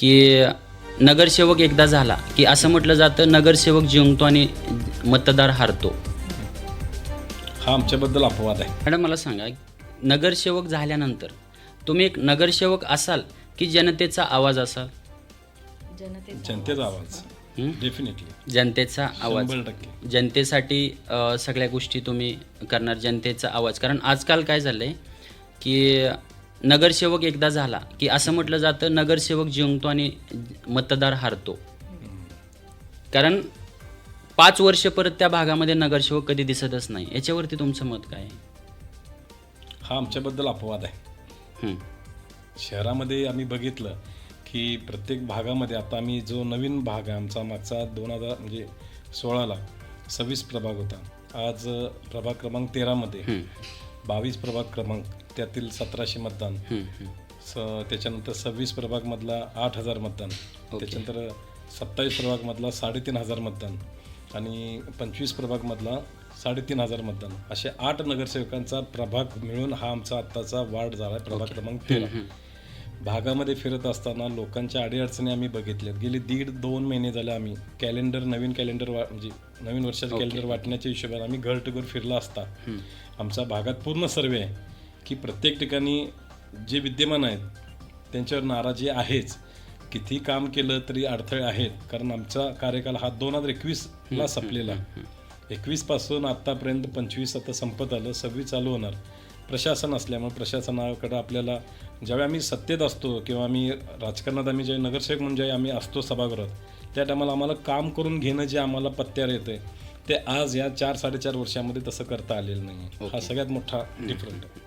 की नगरसेवक एकदा झाला की असं म्हटलं जातं नगरसेवक जिंकतो आणि मतदार हारतो. हा आमच्याबद्दल अपवाद आहे. मॅडम मला सांगा, नगरसेवक झाल्यानंतर तुम्ही एक नगरसेवक असाल की जनतेचा आवाज असाल? जनतेचा आवाज डेफिनेटली जनतेचा आवाज. 100%. जनतेसाठी सगळ्या गोष्टी तुम्ही करणार, जनतेचा आवाज. कारण आजकाल काय झालं आहे की नगरसेवक एकदा झाला की असं म्हटलं जातं नगरसेवक जिंकतो आणि मतदार हारतो. कारण 5 वर्ष परत त्या भागामध्ये नगरसेवक कधी दिसतच नाही. याच्यावरती तुमचं मत काय आहे? हा आमच्याबद्दल अपवाद आहे. हं, शहरामध्ये आम्ही बघितलं की प्रत्येक भागामध्ये आता आम्ही जो नवीन भाग आहे आमचा मागचा 2016ला 26 प्रभाग होता. आज प्रभाग क्रमांक 13मध्ये 22 प्रभाग क्रमांक, त्यातील 1700 मतदान. हं, हं. त्याच्यानंतर 26 प्रभागमधला 8000 मतदान. त्याच्यानंतर 27 प्रभागमधला 3500 मतदान आणि 25 प्रभागमधला 3500 मतदान. असे 8 नगरसेवकांचा प्रभाग मिळून हा आमचा आत्ताचा वार्ड झाला आहे, प्रभाग क्रमांक 13. भागामध्ये फिरत असताना लोकांच्या अडीअडचणी आम्ही बघितल्यात. गेली 1.5-2 महिने झाले आम्ही नवीन कॅलेंडर म्हणजे नवीन वर्षाचं कॅलेंडर वाटण्याच्या हिशोबाने आम्ही घर टू घर फिरला असता आमचा भागात पूर्ण सर्वे आहे की प्रत्येक ठिकाणी जे विद्यमान आहेत त्यांच्यावर नाराजी आहेच. किती काम केलं तरी अडथळे आहेत. कारण आमचा कार्यकाल हा 2021ला संपलेला. 21 पासून आत्तापर्यंत 25 आता संपत आलं, 26 चालू होणार. प्रशासन असल्यामुळे प्रशासनाकडं आपल्याला ज्यावेळी आम्ही सत्तेत असतो किंवा आम्ही राजकारणात आम्ही जे नगरसेवक म्हणजे आम्ही असतो सभागृहात, त्या टायमाला आम्हाला काम करून घेणं जे आम्हाला पत्त्यावर येतं ते आज या 4-4.5 वर्षामध्ये तसं करता आलेलं नाही. हा सगळ्यात मोठा डिफरंट आहे.